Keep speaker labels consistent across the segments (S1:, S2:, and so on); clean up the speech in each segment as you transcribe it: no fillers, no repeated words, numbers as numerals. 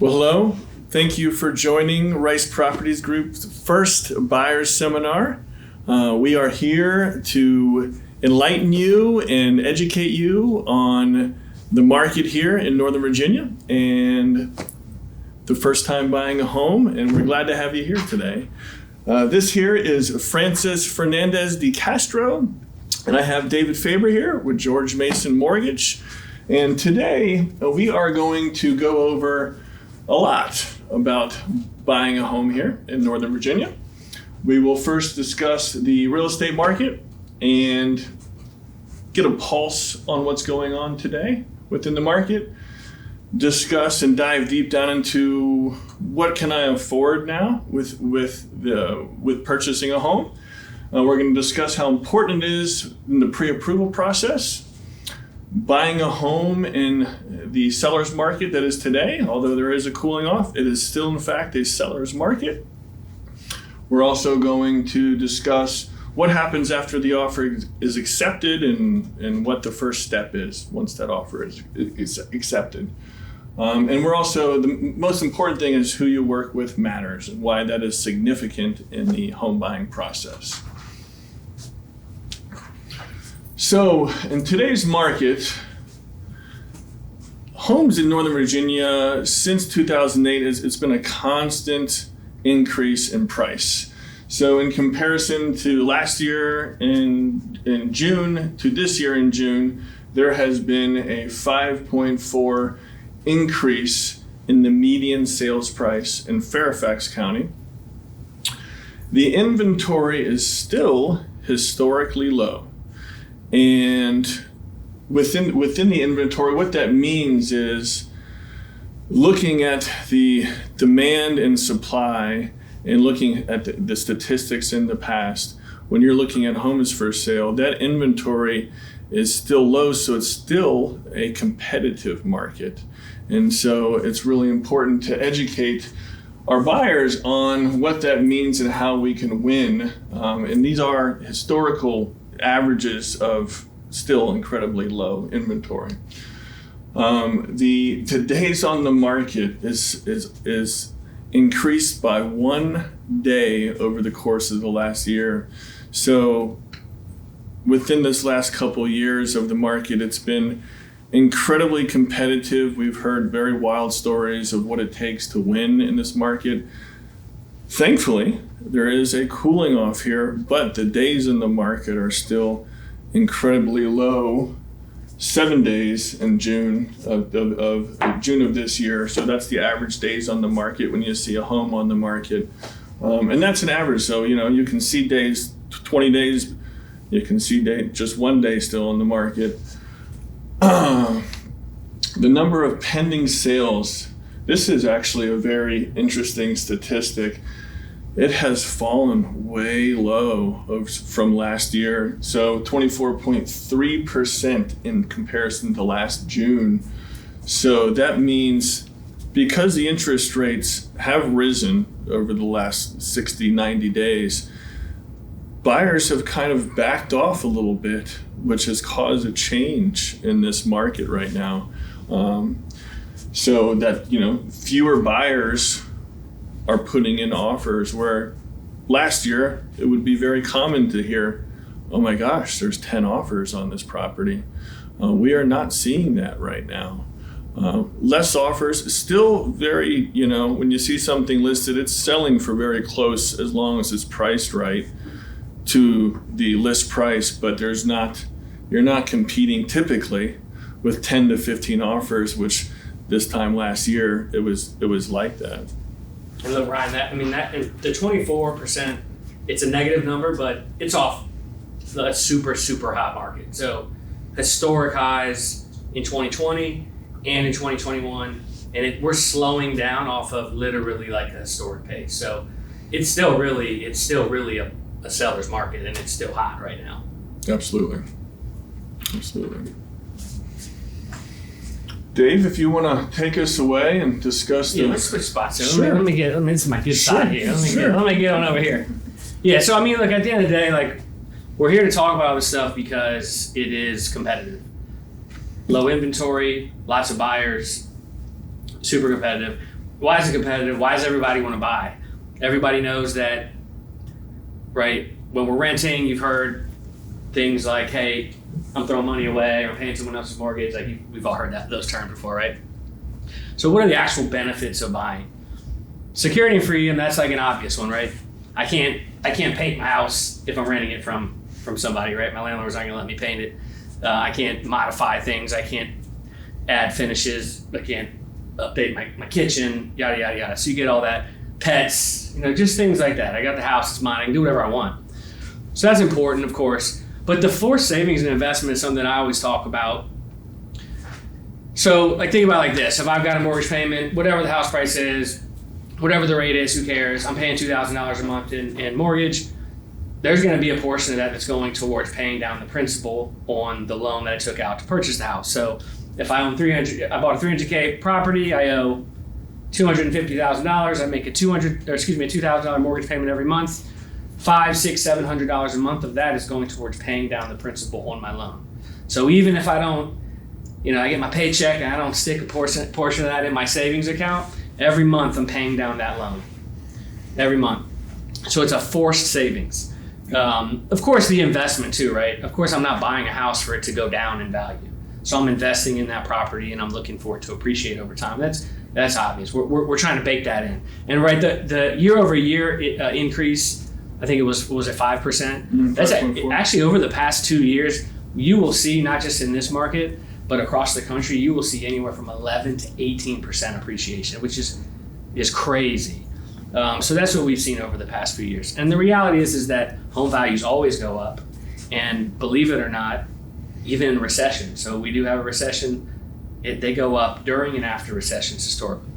S1: Well, hello. Thank you for joining Rice Properties Group's first buyers seminar. We are here to enlighten you and educate you on the market here in Northern Virginia and the first time buying a home, and we're glad to have you here today. This here is Francis Fernandez de Castro, and I have David Faber here with George Mason Mortgage. And today we are going to go over a lot about buying a home here in Northern Virginia. We will first discuss the real estate market and get a pulse on what's going on today within the market. Discuss and dive deep down into what can I afford now with purchasing a home. We're going to discuss how important it is in the pre-approval process. Buying a home in the seller's market that is today, although there is a cooling off, it is still in fact a seller's market. We're also going to discuss what happens after the offer is accepted and what the first step is once that offer is accepted. And we're also, the most important thing is who you work with matters and why that is significant in the home buying process. So in today's market, homes in Northern Virginia since 2008, it's been a constant increase in price. So in comparison to last year in June to this year in June, there has been a 5.4 increase in the median sales price in Fairfax County. The inventory is still historically low. And within the inventory, what that means is looking at the demand and supply and looking at the statistics in the past. When you're looking at homes for sale, that inventory is still low, so it's still a competitive market. And so it's really important to educate our buyers on what that means and how we can win. And these are historical averages of still incredibly low inventory. The days on the market is increased by 1 day over the course of the last year. So within this last couple years of the market, it's been incredibly competitive. We've heard very wild stories of what it takes to win in this market. Thankfully, there is a cooling off here, but the days in the market are still incredibly low. 7 days in June of June of this year. So that's the average days on the market when you see a home on the market. And that's an average. So, you can see days, 20 days, you can see just 1 day still on the market. The number of pending sales, this is actually a very interesting statistic. It has fallen way low from last year. So 24.3% in comparison to last June. So that means because the interest rates have risen over the last 60, 90 days, buyers have kind of backed off a little bit, which has caused a change in this market right now. So that, fewer buyers are putting in offers where last year it would be very common to hear, oh my gosh, there's 10 offers on this property. We are not seeing that right now. Less offers, still very, when you see something listed, it's selling for very close as long as it's priced right to the list price, but you're not competing typically with 10 to 15 offers, which this time last year it was like that.
S2: And look, Ryan, the 24%, it's a negative number, but it's off a super, super hot market. So historic highs in 2020 and in 2021, and we're slowing down off of literally like a historic pace. So it's still really a seller's market, and it's still hot right now.
S1: Absolutely. Dave, if you want to take us away and discuss
S2: let's switch spots. So
S1: sure.
S2: Let me this is my good side here. Let me get on over here. Yeah, so at the end of the day, we're here to talk about all this stuff because it is competitive. Low inventory, lots of buyers, super competitive. Why is it competitive? Why does everybody want to buy? Everybody knows that, right? When we're renting, you've heard things like, hey, I'm throwing money away or paying someone else's mortgage. Like we've all heard those terms before, right? So what are the actual benefits of buying? Security and freedom, that's like an obvious one, right? I can't paint my house if I'm renting it from somebody, right? My landlord's not gonna let me paint it. I can't modify things. I can't add finishes. I can't update my kitchen, yada, yada, yada. So you get all that. Pets, just things like that. I got the house, it's mine, I can do whatever I want. So that's important, of course. But the forced savings and investment is something I always talk about. So think about it like this. If I've got a mortgage payment, whatever the house price is, whatever the rate is, who cares? I'm paying $2,000 a month in mortgage. There's going to be a portion of that that's going towards paying down the principal on the loan that I took out to purchase the house. So if I bought a $300K property, I owe $250,000. I make a $2,000 mortgage payment every month. $500, $600, $700 a month of that is going towards paying down the principal on my loan. So even if I don't, I get my paycheck and I don't stick a portion of that in my savings account, every month I'm paying down that loan. Every month. So it's a forced savings. Of course, the investment too, right? Of course, I'm not buying a house for it to go down in value. So I'm investing in that property and I'm looking for it to appreciate over time. That's obvious. We're trying to bake that in. And right, the year over year increase, I think it was it 5%? That's actually over the past 2 years, you will see, not just in this market, but across the country, you will see anywhere from 11 to 18% appreciation, which is crazy. So that's what we've seen over the past few years. And the reality is that home values always go up. And believe it or not, even in recession. So we do have a recession. They go up during and after recessions historically.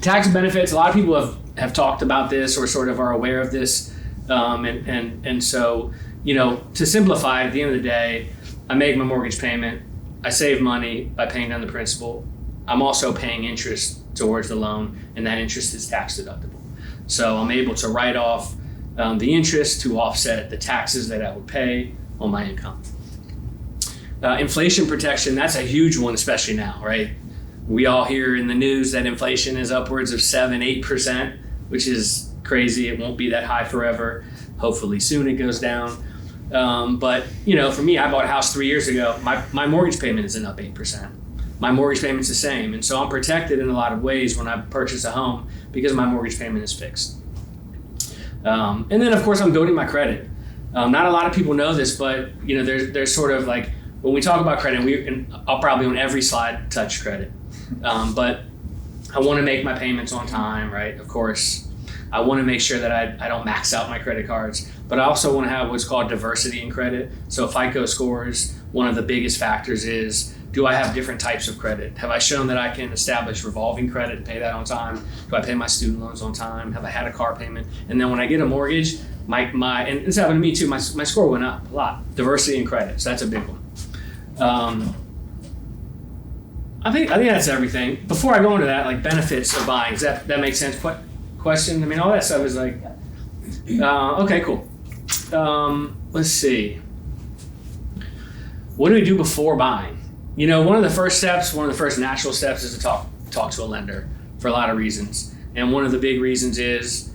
S2: Tax benefits, a lot of people have talked about this or sort of are aware of this. And so, to simplify, at the end of the day, I make my mortgage payment. I save money by paying down the principal. I'm also paying interest towards the loan, and that interest is tax deductible. So I'm able to write off the interest to offset the taxes that I would pay on my income. Inflation protection, that's a huge one, especially now, right? We all hear in the news that inflation is upwards of 7-8%, which is crazy. It won't be that high forever. Hopefully soon it goes down. But for me, I bought a house 3 years ago. My mortgage payment isn't up 8%. My mortgage payment's the same. And so I'm protected in a lot of ways when I purchase a home because my mortgage payment is fixed. And then of course I'm building my credit. Not a lot of people know this, but there's sort of like, when we talk about credit, I'll probably on every slide touch credit. But I want to make my payments on time, right? Of course, I want to make sure that I don't max out my credit cards, but I also want to have what's called diversity in credit. So FICO scores, one of the biggest factors is, do I have different types of credit? Have I shown that I can establish revolving credit and pay that on time? Do I pay my student loans on time? Have I had a car payment? And then when I get a mortgage, and it's happened to me too, my score went up a lot. Diversity in credit, so that's a big one. I think that's everything. Before I go into that, like benefits of buying, does that make sense? Question? I mean, all that stuff is like, okay, cool. Let's see. What do we do before buying? One of the first natural steps is to talk to a lender for a lot of reasons. And one of the big reasons is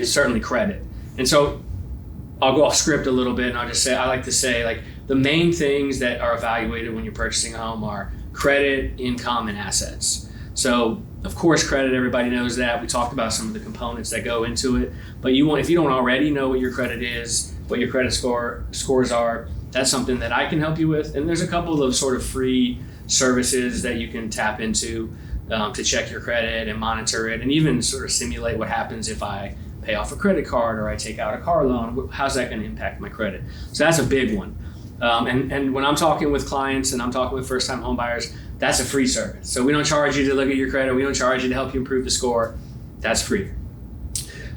S2: certainly credit. And so I'll go off script a little bit and I'll just say, I like to say like the main things that are evaluated when you're purchasing a home are credit, income, and assets. So of course, credit, everybody knows that. We talked about some of the components that go into it, but if you don't already know what your credit is, what your credit scores are, that's something that I can help you with. And there's a couple of sort of free services that you can tap into to check your credit and monitor it and even sort of simulate what happens if I pay off a credit card or I take out a car loan. How's that going to impact my credit? So that's a big one. And when I'm talking with clients and I'm talking with first-time home buyers, that's a free service. So we don't charge you to look at your credit. We don't charge you to help you improve the score. That's free.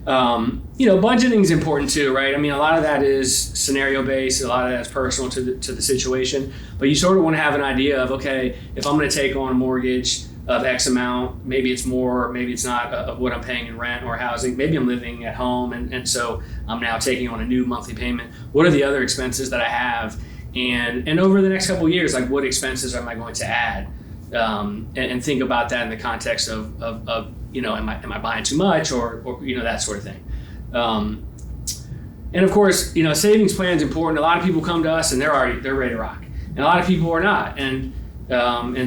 S2: Budgeting is important too, right? I mean, a lot of that is scenario-based. A lot of that's personal to the situation. But you sort of want to have an idea of, okay, if I'm going to take on a mortgage of X amount, maybe it's more, maybe it's not of what I'm paying in rent or housing. Maybe I'm living at home and so I'm now taking on a new monthly payment. What are the other expenses that I have? And over the next couple of years, like what expenses am I going to add and think about that in the context of am I buying too much or that sort of thing. And of course, savings plan is important. A lot of people come to us and they're ready to rock, and a lot of people are not. And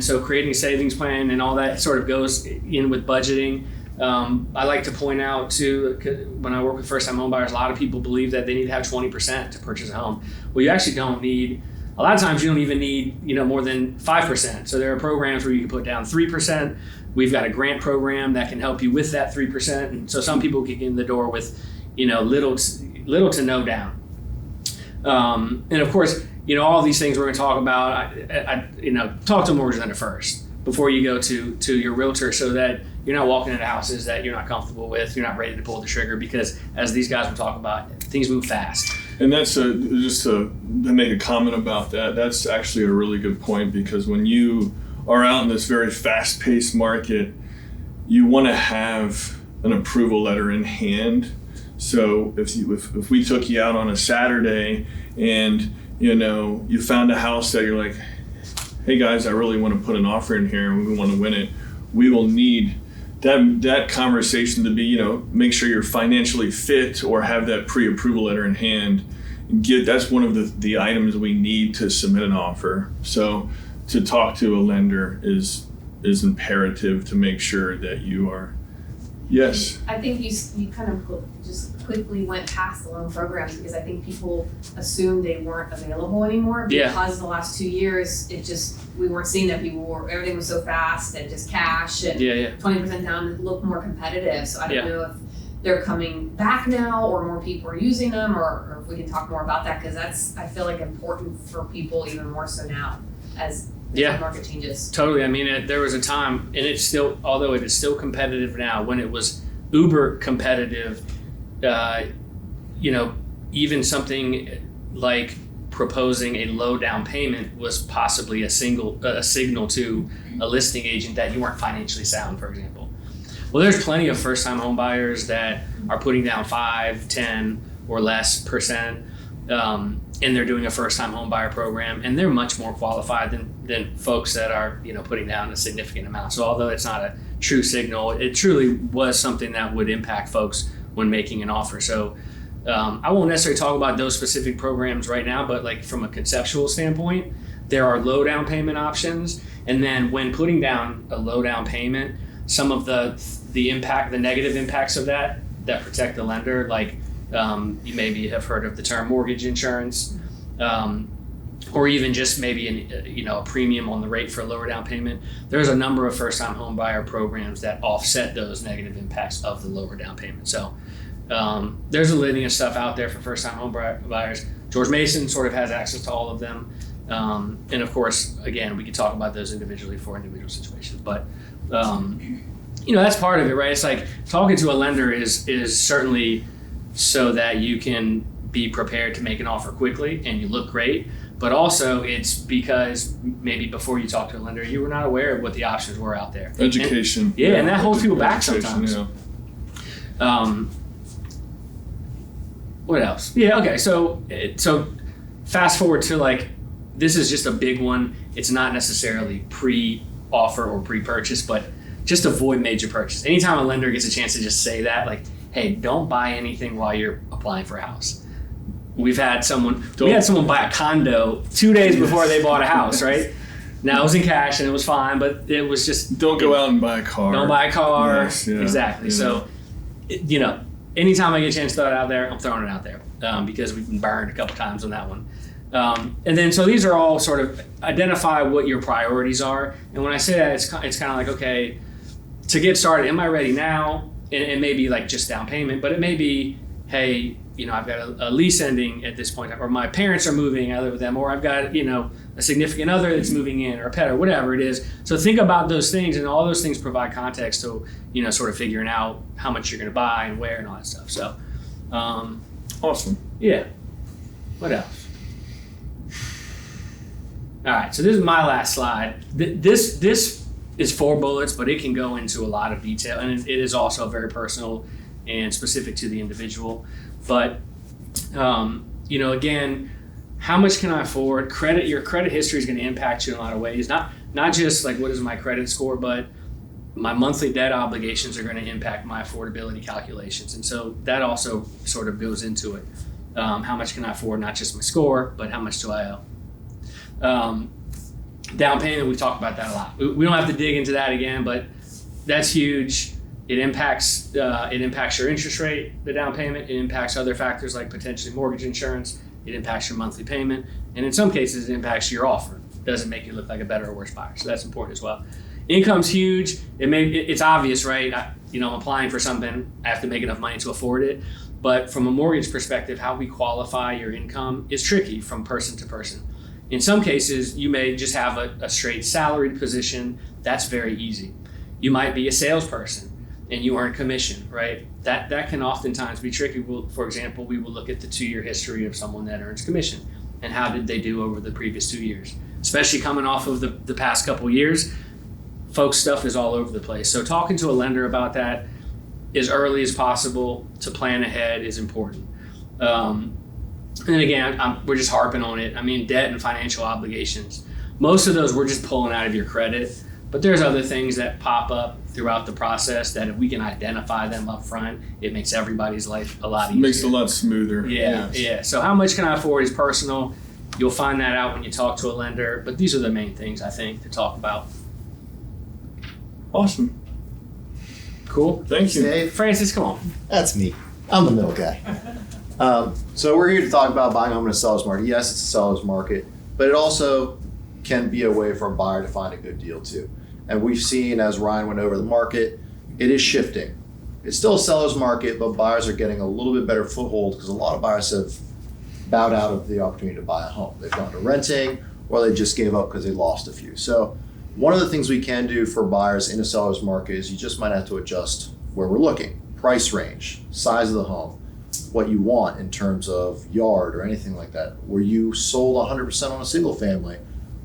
S2: so creating a savings plan and all that sort of goes in with budgeting. I like to point out too, when I work with first-time home buyers, a lot of people believe that they need to have 20% to purchase a home. Well, you actually don't need. A lot of times you don't even need more than 5%. So there are programs where you can put down 3%. We've got a grant program that can help you with that 3%. And so some people can get in the door with little to no down. And of course, all these things we're going to talk about. Talk to a mortgage lender first before you go to your realtor, so that you're not walking into houses that you're not comfortable with. You're not ready to pull the trigger, because as these guys will talk about, things move fast.
S1: And that's just to make a comment about that. That's actually a really good point, because when you are out in this very fast-paced market, you want to have an approval letter in hand. So if we took you out on a Saturday and you found a house that you're like, hey guys, I really want to put an offer in here and we want to win it, we will need that conversation to be, make sure you're financially fit or have that pre-approval letter in hand. That's one of the items we need to submit an offer. So to talk to a lender is imperative to make sure that you are. Yes.
S3: I think you kind of just quickly went past the loan programs, because I think people assumed they weren't available anymore because the last 2 years we weren't seeing that everything was so fast and just cash and 20% down to look more competitive. So I don't know if they're coming back now or more people are using them, or if we can talk more about that, because that's, I feel like, important for people even more so now as the market changes. Totally.
S2: I mean, there was a time, and it's still, although it is still competitive now, when it was uber competitive, even something like proposing a low down payment was possibly a signal to a listing agent that you weren't financially sound, for example. Well, there's plenty of first-time home buyers that are putting down 5, 10, or less percent, and they're doing a first-time home buyer program, and they're much more qualified than folks that are putting down a significant amount. So although it's not a true signal, it truly was something that would impact folks when making an offer. So I won't necessarily talk about those specific programs right now, but like from a conceptual standpoint, there are low down payment options, and then when putting down a low down payment, some of the negative impacts of that protect the lender, like you maybe have heard of the term mortgage insurance, or even just maybe a premium on the rate for a lower down payment. There's a number of first-time home buyer programs that offset those negative impacts of the lower down payment. So there's a litany of stuff out there for first-time home buyers. George Mason sort of has access to all of them, and of course, again, we could talk about those individually for individual situations, but that's part of it, right? It's like talking to a lender is certainly so that you can be prepared to make an offer quickly and you look great, but also it's because maybe before you talk to a lender, you were not aware of what the options were out there.
S1: Education.
S2: And that holds people back sometimes. What else? Okay. So fast forward to this is just a big one. It's not necessarily pre-offer or pre-purchase, but just avoid major purchase. Anytime a lender gets a chance to just say that, like, hey, don't buy anything while you're applying for a house. We had someone buy a condo 2 days before they bought a house, right? Now it was in cash and it was fine, but it was just...
S1: Don't go out and buy a car.
S2: Don't buy a car.
S1: Yes,
S2: exactly. Yeah. So, anytime I get a chance to throw it out there, I'm throwing it out there because we've been burned a couple times on that one. And then, so these are all sort of identify what your priorities are. And when I say that, it's kind of like, okay, to get started, am I ready now? And maybe like just down payment, but it may be, hey, I've got a lease ending at this point, or my parents are moving, I live with them, or I've got, a significant other that's moving in, or a pet, or whatever it is. So think about those things, and all those things provide context to, sort of figuring out how much you're going to buy and where and all that stuff. So,
S1: awesome.
S2: Yeah. What else? All right. So this is my last slide. This is 4 bullets, but it can go into a lot of detail, and it is also very personal and specific to the individual. But, again, how much can I afford? Your credit history is going to impact you in a lot of ways. Not not just like what is my credit score, but my monthly debt obligations are going to impact my affordability calculations. And so that also sort of goes into it. How much can I afford? Not just my score, but how much do I owe? Down payment, we talked about that a lot. We don't have to dig into that again, but that's huge. It impacts your interest rate, the down payment. It impacts other factors like potentially mortgage insurance. It impacts your monthly payment. And in some cases, it impacts your offer. It doesn't make you look like a better or worse buyer. So that's important as well. Income's huge. It's obvious, right? I'm applying for something. I have to make enough money to afford it. But from a mortgage perspective, how we qualify your income is tricky from person to person. In some cases, you may just have a straight salaried position. That's very easy. You might be a salesperson and you earn commission, right? That can oftentimes be tricky. For example, we will look at the 2-year history of someone that earns commission and how did they do over the previous 2 years, especially coming off of the past couple years. Folks' stuff is all over the place. So talking to a lender about that as early as possible to plan ahead is important. And again, we're just harping on it. I mean, debt and financial obligations. Most of those we're just pulling out of your credit, but there's other things that pop up throughout the process that if we can identify them up front, it makes everybody's life a lot easier.
S1: Makes it a lot smoother.
S2: Yeah. So how much can I afford is personal. You'll find that out when you talk to a lender, but these are the main things I think to talk about.
S1: Awesome.
S2: Cool.
S1: Thank you.
S4: Dave,
S2: Francis, come on.
S4: that's me. I'm the middle guy. So we're here to talk about buying a home in a seller's market. Yes, it's a seller's market, but it also can be a way for a buyer to find a good deal too. And we've seen, as Ryan went over the market, it is shifting. It's still a seller's market, but buyers are getting a little bit better foothold because a lot of buyers have bowed out of the opportunity to buy a home. They've gone to renting or they just gave up because they lost a few. So one of the things we can do for buyers in a seller's market is you just might have to adjust where we're looking. Price range, size of the home, what you want in terms of yard or anything like that. Were you sold 100% on a single family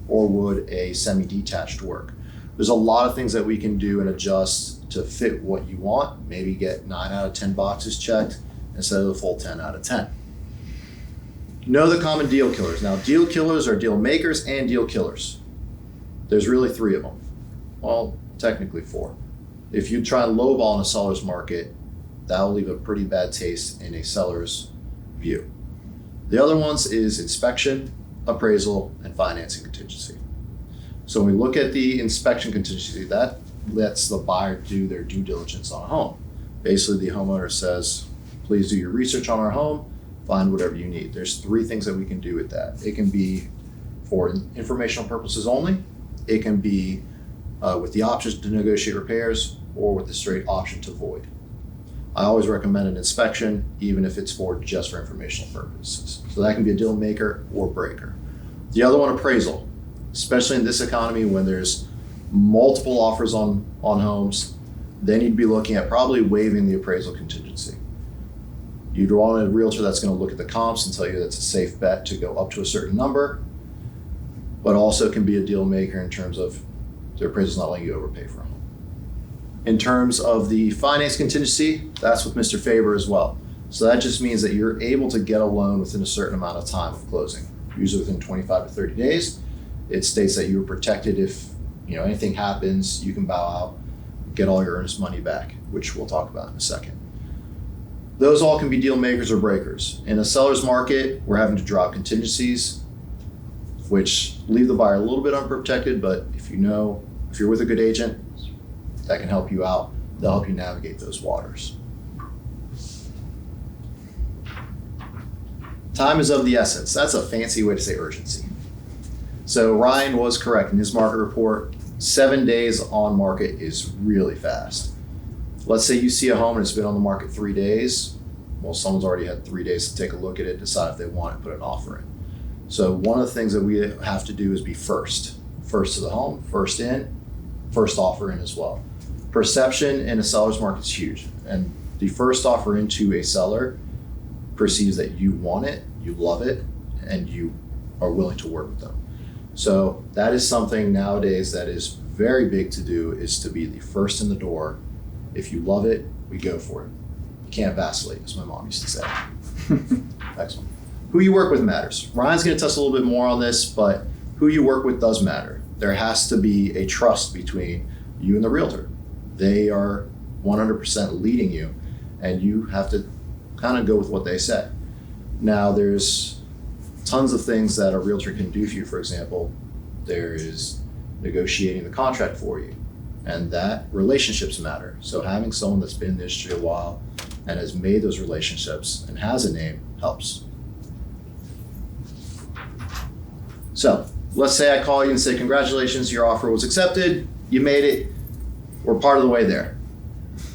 S4: or would a semi-detached work? There's a lot of things that we can do and adjust to fit what you want. Maybe get 9 out of 10 boxes checked instead of the full 10 out of 10. Know the common deal killers. Now, deal killers are deal makers and deal killers. There's really 3 of them. Well, technically 4. If you try and lowball in a seller's market, that'll leave a pretty bad taste in a seller's view. The other ones is inspection, appraisal, and financing contingency. So when we look at the inspection contingency, that lets the buyer do their due diligence on a home. Basically, the homeowner says, please do your research on our home, find whatever you need. There's 3 things that we can do with that. It can be for informational purposes only. It can be with the option to negotiate repairs or with the straight option to void. I always recommend an inspection, even if it's just for informational purposes. So that can be a deal maker or breaker. The other one, appraisal, especially in this economy when there's multiple offers on homes, then you'd be looking at probably waiving the appraisal contingency. You'd want a realtor that's going to look at the comps and tell you that's a safe bet to go up to a certain number, but also can be a deal maker in terms of the appraisal's not letting you overpay for a home. In terms of the finance contingency, that's with Mr. Faber as well. So that just means that you're able to get a loan within a certain amount of time of closing, usually within 25 to 30 days. It states that you're protected if anything happens, you can bow out, get all your earnest money back, which we'll talk about in a second. Those all can be deal makers or breakers. In a seller's market, we're having to drop contingencies, which leave the buyer a little bit unprotected, but if you're with a good agent, that can help you out. They'll help you navigate those waters. Time is of the essence. That's a fancy way to say urgency. So Ryan was correct in his market report. 7 days on market is really fast. Let's say you see a home and it's been on the market 3 days. Well, someone's already had 3 days to take a look at it, decide if they want it, put an offer in. So one of the things that we have to do is be first to the home, first in, first offer in as well. Perception in a seller's market is huge. And the first offer into a seller perceives that you want it, you love it, and you are willing to work with them. So that is something nowadays that is very big to do, is to be the first in the door. If you love it, we go for it. You can't vacillate, as my mom used to say. Next one. Who you work with matters. Ryan's going to touch a little bit more on this, but who you work with does matter. There has to be a trust between you and the realtor. They are 100% leading you, and you have to kind of go with what they say. Now, there's tons of things that a realtor can do for you. For example, there is negotiating the contract for you, and that relationships matter. So having someone that's been in the industry a while and has made those relationships and has a name helps. So let's say I call you and say, congratulations, your offer was accepted, you made it, we're part of the way there.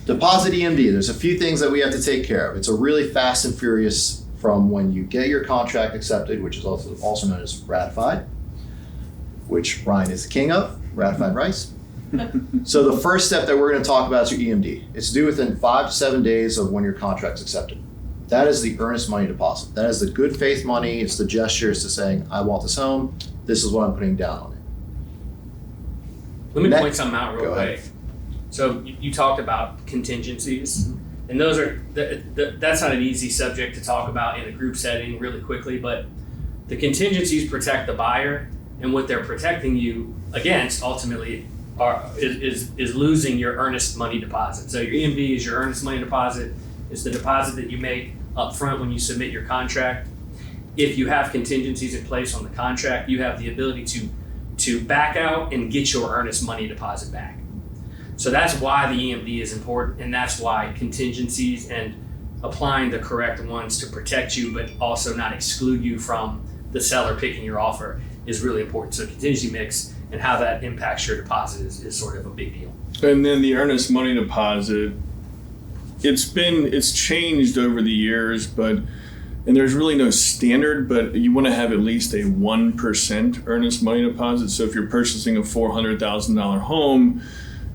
S4: Deposit EMD, there's a few things that we have to take care of. It's a really fast and furious from when you get your contract accepted, which is also known as ratified, which Ryan is the king of, ratified rice. So the first step that we're going to talk about is your EMD. It's due within 5 to 7 days of when your contract's accepted. That is the earnest money deposit. That is the good faith money. It's the gestures to saying, I want this home. This is what I'm putting down on it.
S2: Let me point something out real quick. So you talked about contingencies, and those are that's not an easy subject to talk about in a group setting really quickly, but the contingencies protect the buyer, and what they're protecting you against ultimately is losing your earnest money deposit. So your EMD is your earnest money deposit. It's the deposit that you make up front when you submit your contract. If you have contingencies in place on the contract, you have the ability to back out and get your earnest money deposit back. So that's why the EMD is important, and that's why contingencies and applying the correct ones to protect you but also not exclude you from the seller picking your offer is really important. So contingency mix and how that impacts your deposit is sort of a big deal.
S1: And then the earnest money deposit, it's changed over the years, and there's really no standard, but you want to have at least a 1% earnest money deposit. So if you're purchasing a $400,000 home,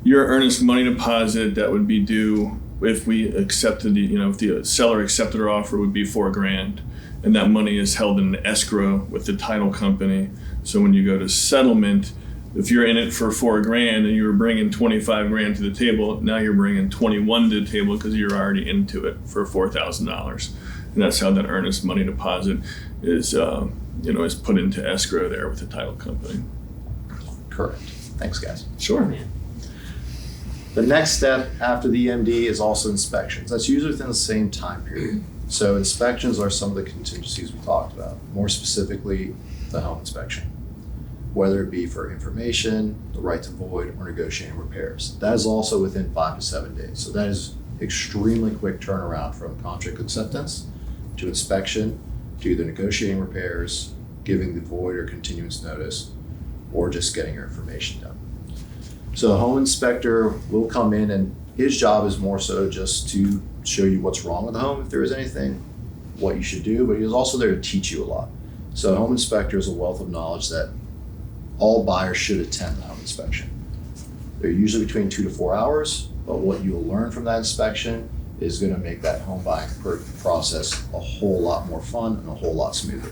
S1: your earnest money deposit that would be due if we accepted if the seller accepted our offer would be $4,000, and that money is held in an escrow with the title company. So when you go to settlement, if you're in it for $4,000 and you were bringing $25,000 to the table, now you're bringing $21,000 to the table because you're already into it for $4,000, and that's how that earnest money deposit is is put into escrow there with the title company.
S4: Correct. Thanks, guys.
S1: Sure.
S2: Man.
S4: The next step after the EMD is also inspections. That's usually within the same time period. So inspections are some of the contingencies we talked about, more specifically the home inspection, whether it be for information, the right to void, or negotiating repairs. That is also within 5 to 7 days. So that is extremely quick turnaround from contract acceptance to inspection to either negotiating repairs, giving the void or continuance notice, or just getting your information done. So a home inspector will come in, and his job is more so just to show you what's wrong with the home, if there is anything, what you should do, but he's also there to teach you a lot. So a home inspector is a wealth of knowledge that all buyers should attend the home inspection. They're usually between 2 to 4 hours, but what you'll learn from that inspection is going to make that home buying process a whole lot more fun and a whole lot smoother.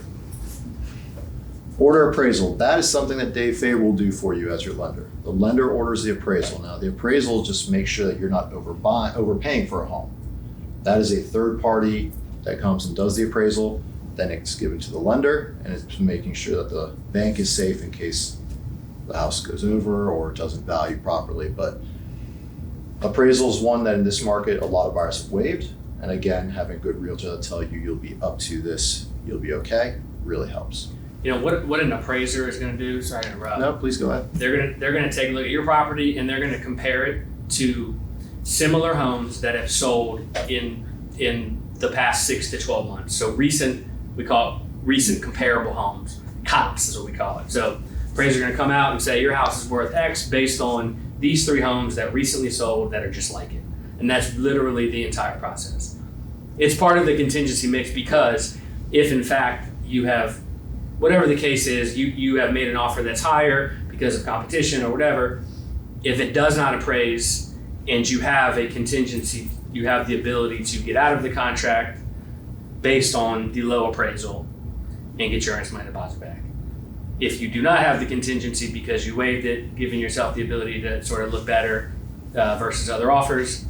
S4: Order appraisal. That is something that Dave Faber will do for you as your lender. The lender orders the appraisal. Now, the appraisal just makes sure that you're not overpaying for a home. That is a third party that comes and does the appraisal. Then it's given to the lender, and it's making sure that the bank is safe in case the house goes over or doesn't value properly. But appraisal is one that in this market, a lot of buyers have waived. And again, having a good realtor that tell you you'll be up to this, you'll be okay, really helps.
S2: You know what an appraiser is going to do? Sorry to interrupt.
S4: No, please go ahead.
S2: They're going to take a look at your property, and they're going to compare it to similar homes that have sold in the past 6 to 12 months. So we call it recent comparable homes. Comps is what we call it. So appraisers are going to come out and say your house is worth X based on these 3 homes that recently sold that are just like it. And that's literally the entire process. It's part of the contingency mix because if in fact you have, whatever the case is, you have made an offer that's higher because of competition or whatever, if it does not appraise and you have a contingency, you have the ability to get out of the contract based on the low appraisal and get your earnest money deposit back. If you do not have the contingency because you waived it, giving yourself the ability to sort of look better versus other offers,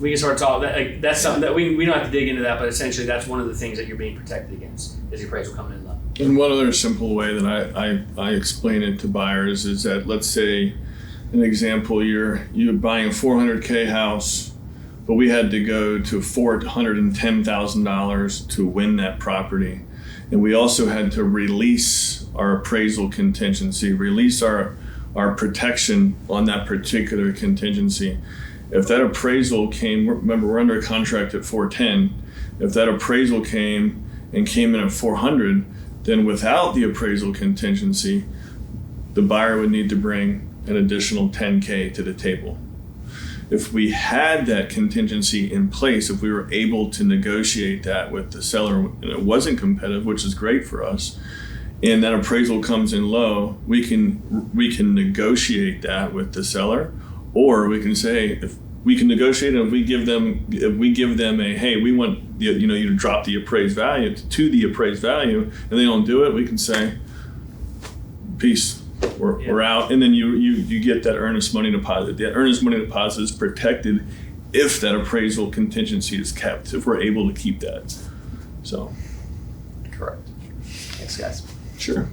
S2: we can sort of talk, that's something that we don't have to dig into that, but essentially that's one of the things that you're being protected against is the appraisal coming in low.
S1: And one other simple way that I explain it to buyers is that, let's say, an example, you're buying a $400K house, but we had to go to $410,000 to win that property. And we also had to release our appraisal contingency, release our protection on that particular contingency. If that appraisal came, remember we're under contract at 410, if that appraisal came in at 400, then without the appraisal contingency, the buyer would need to bring an additional 10K to the table. If we had that contingency in place, if we were able to negotiate that with the seller and it wasn't competitive, which is great for us, and that appraisal comes in low, we can negotiate that with the seller, or we can say, if we can negotiate, and if we give them a, hey, we want you to drop the appraised value to the appraised value, and they don't do it, we can say, peace. We're out, and then you get that earnest money deposit. That earnest money deposit is protected if that appraisal contingency is kept, if we're able to keep that. So,
S4: Correct. Thanks, guys.
S1: sure.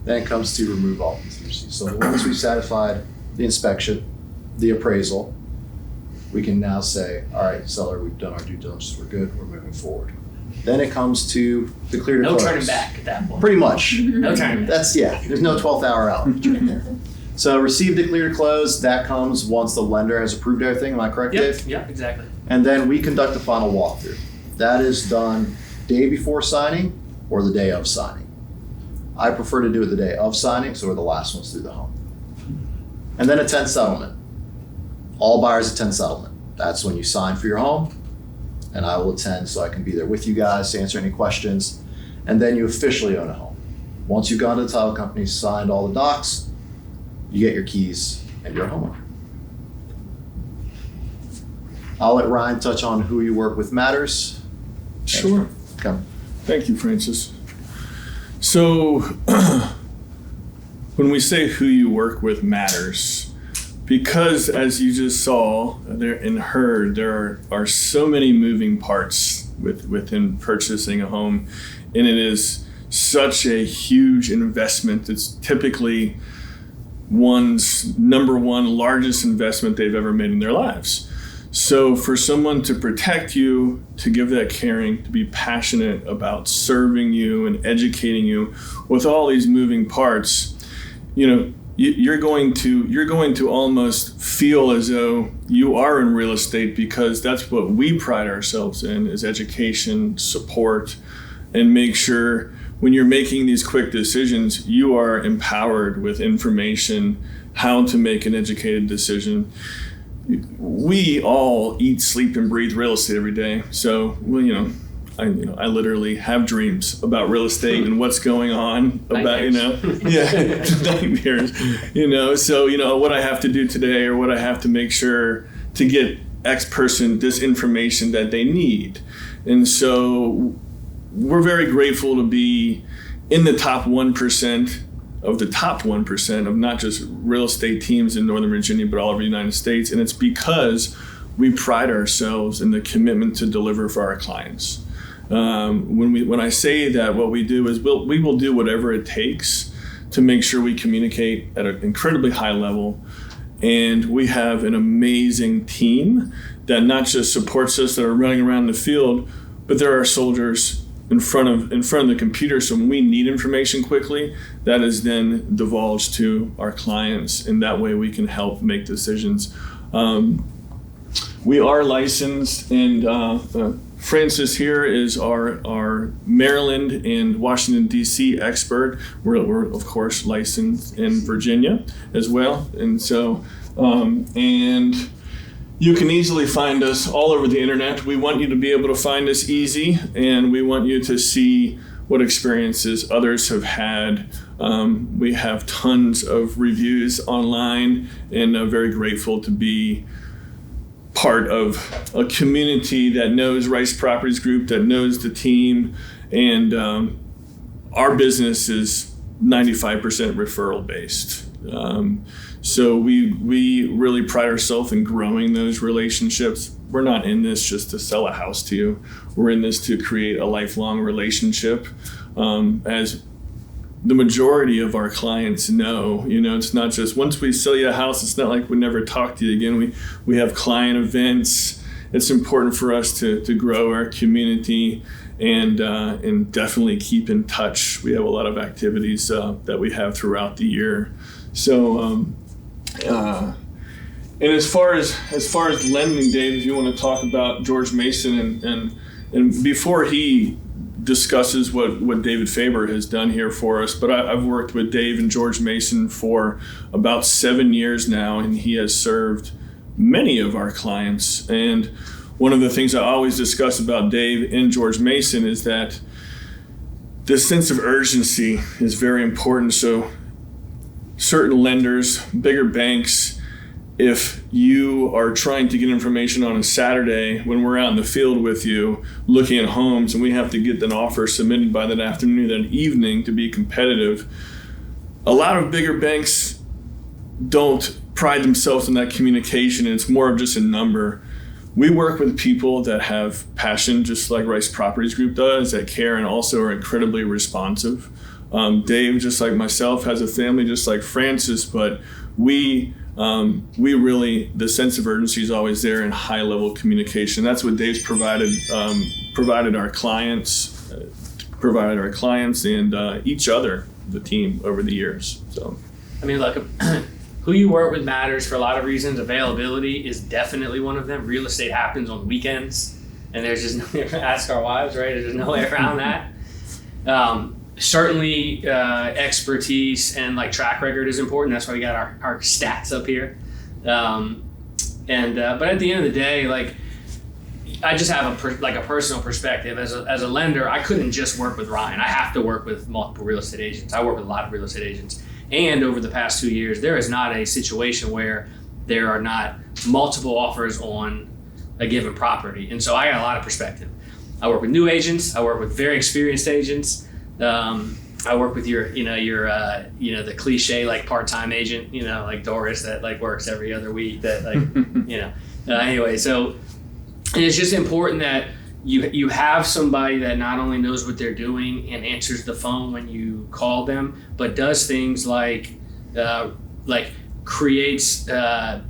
S4: Then it comes to remove all contingencies. So once we've satisfied the inspection, the appraisal, we can now say, all right, seller, we've done our due diligence, we're good, we're moving forward. Then it comes to the clear to
S2: No
S4: close.
S2: turning back at that point.
S4: Pretty much.
S2: No turning back.
S4: There's no 12th hour outage right there. So receive the clear to close, that comes once the lender has approved everything, am I correct, Dave?
S2: Yep, exactly.
S4: And then we conduct the final walkthrough. That is done day before signing or the day of signing. I prefer to do it the day of signing, so we're the last ones through the home. And then attend settlement. All buyers attend settlement. That's when you sign for your home, and I will attend so I can be there with you guys to answer any questions. And then you officially own a home. Once you've gone to the title company, signed all the docs, you get your keys and you're a homeowner. I'll let Ryan touch on who you work with matters.
S1: Sure.
S4: Come.
S1: Thank you, Francis. So, when we say who you work with matters, because as you just saw there and heard, there are so many moving parts within purchasing a home, and it is such a huge investment. It's typically one's number one largest investment they've ever made in their lives. So for someone to protect you, to give that caring, to be passionate about serving you and educating you with all these moving parts, you're going to almost feel as though you are in real estate, because that's what we pride ourselves in, is education, support, and make sure when you're making these quick decisions, you are empowered with information, how to make an educated decision. We all eat, sleep, and breathe real estate every day. So, I literally have dreams about real estate and what's going on about, nightmares, So, what I have to do today, or what I have to make sure to get X person this information that they need. And so we're very grateful to be in the top 1% of the top 1% of not just real estate teams in Northern Virginia, but all over the United States. And it's because we pride ourselves in the commitment to deliver for our clients. When I say that, what we do is we will do whatever it takes to make sure we communicate at an incredibly high level. And we have an amazing team that not just supports us, that are running around the field, but there are soldiers in front of the computer. So when we need information quickly, that is then divulged to our clients, and that way we can help make decisions. We are licensed, and Francis here is our Maryland and Washington, D.C. expert. We're of course licensed in Virginia as well. And so, and you can easily find us all over the internet. We want you to be able to find us easy, and we want you to see what experiences others have had. We have tons of reviews online, and I'm very grateful to be part of a community that knows Rice Properties Group, that knows the team, and our business is 95% referral based. So we really pride ourselves in growing those relationships. We're not in this just to sell a house to you. We're in this to create a lifelong relationship. as the majority of our clients know, it's not just once we sell you a house, it's not like we never talk to you again. We have client events. It's important for us to grow our community and definitely keep in touch. We have a lot of activities that we have throughout the year. So, and as far as lending, Dave, if you want to talk about George Mason and before he discusses what David Faber has done here for us, but I've worked with Dave and George Mason for about 7 years now, and he has served many of our clients. And one of the things I always discuss about Dave and George Mason is that the sense of urgency is very important. So certain lenders, bigger banks, if you are trying to get information on a Saturday when we're out in the field with you looking at homes and we have to get an offer submitted by that afternoon, that evening to be competitive, a lot of bigger banks don't pride themselves in that communication. It's more of just a number. We work with people that have passion, just like Rice Properties Group does, that care and also are incredibly responsive. Dave, just like myself, has a family just like Francis, but we really, the sense of urgency is always there in high level communication. That's what Dave's provided our clients and each other, the team, over the years. So,
S2: I mean, look, who you work with matters for a lot of reasons. Availability is definitely one of them. Real estate happens on weekends, and there's just no way, ask our wives, right? There's no way around that. Certainly expertise and like track record is important. That's why we got our stats up here. But at the end of the day, like, I just have a personal perspective. As a lender, I couldn't just work with Ryan. I have to work with multiple real estate agents. I work with a lot of real estate agents. And over the past 2 years, there is not a situation where there are not multiple offers on a given property. And so I got a lot of perspective. I work with new agents. I work with very experienced agents. I work with the cliche like part-time agent, like Doris that like works every other week that like, anyway, so it's just important that you have somebody that not only knows what they're doing and answers the phone when you call them, but does things like creates a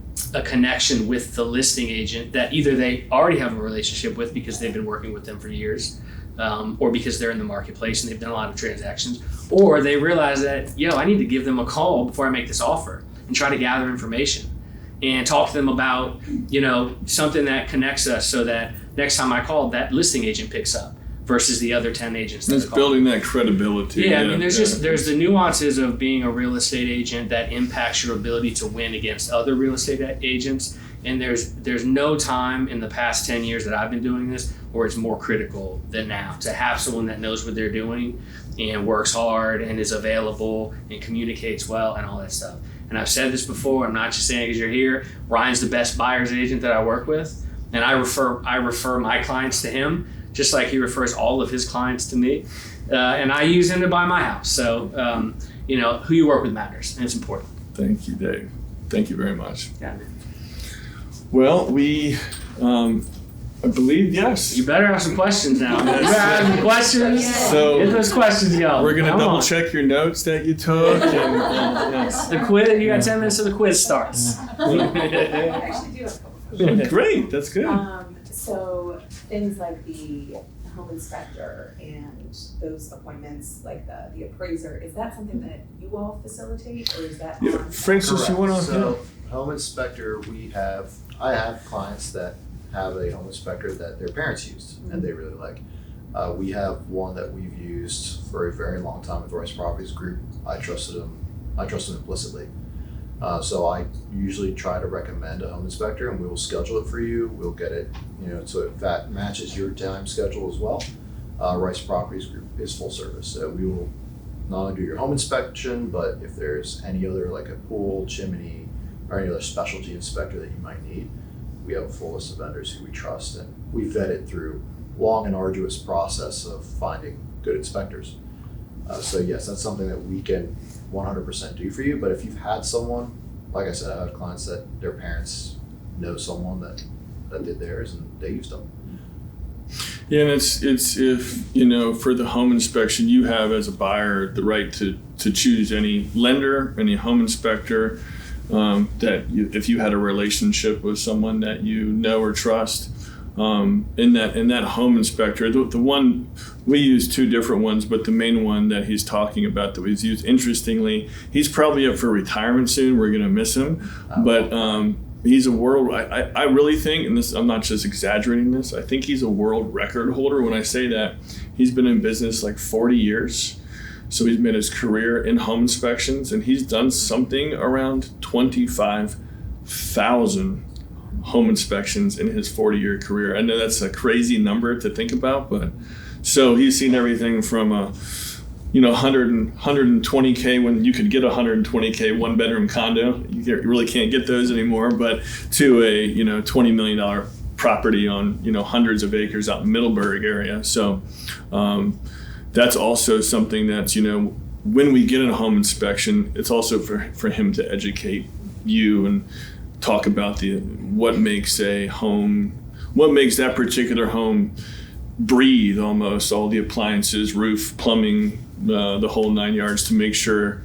S2: connection with the listing agent that either they already have a relationship with because they've been working with them for years, or because they're in the marketplace and they've done a lot of transactions, or they realize that, I need to give them a call before I make this offer and try to gather information and talk to them about, something that connects us so that next time I call, that listing agent picks up versus the other 10 agents.
S1: It's building that credibility.
S2: Yeah, I mean, there's the nuances of being a real estate agent that impacts your ability to win against other real estate agents. And there's no time in the past 10 years that I've been doing this where it's more critical than now to have someone that knows what they're doing and works hard and is available and communicates well and all that stuff. And I've said this before, I'm not just saying because you're here. Ryan's the best buyer's agent that I work with, and I refer my clients to him just like he refers all of his clients to me, and I use him to buy my house. So who you work with matters, and it's important.
S1: Thank you, Dave. Thank you very much.
S2: Yeah, man.
S1: Well, I believe, yes.
S2: You better have some questions now. You better have some questions.
S1: So
S2: get those questions going.
S1: We're going to double check your notes that you took. Yes.
S2: The quiz, you got 10 minutes till the quiz starts.
S5: I actually do have a couple questions.
S1: Great, that's good.
S5: So things like the home inspector and those appointments, like the appraiser, is that something that you all facilitate, or is that on?
S1: Francis, you want to?
S4: So home inspector, I have clients that have a home inspector that their parents used and they really like. We have one that we've used for a very long time with Rice Properties Group. I trusted him implicitly. So I usually try to recommend a home inspector, and we will schedule it for you. We'll get it, so if that matches your time schedule as well. Rice Properties Group is full service. So we will not only do your home inspection, but if there's any other like a pool, chimney, or any other specialty inspector that you might need, we have a full list of vendors who we trust, and we vet it through long and arduous process of finding good inspectors. So yes, that's something that we can 100% do for you. But if you've had someone, like I said, I have clients that their parents know someone that did theirs and they used them.
S1: Yeah, and it's if, for the home inspection, you have as a buyer the right to choose any lender, any home inspector, if you had a relationship with someone that you know or trust. In that home inspector, the one, we use two different ones, but the main one that he's talking about that we've used, interestingly, he's probably up for retirement soon. We're going to miss him, but he's a world. I really think, and this, I'm not just exaggerating this, I think he's a world record holder. When I say that, he's been in business like 40 years. So he's made his career in home inspections, and he's done something around 25,000 home inspections in his 40-year career. I know that's a crazy number to think about, but so he's seen everything from 120K, when you could get a 120K one-bedroom condo. You really can't get those anymore, but to a $20 million property on hundreds of acres out in Middleburg area. So that's also something that's when we get a home inspection, it's also for him to educate you and talk about what makes that particular home breathe, almost all the appliances, roof, plumbing, the whole 9 yards, to make sure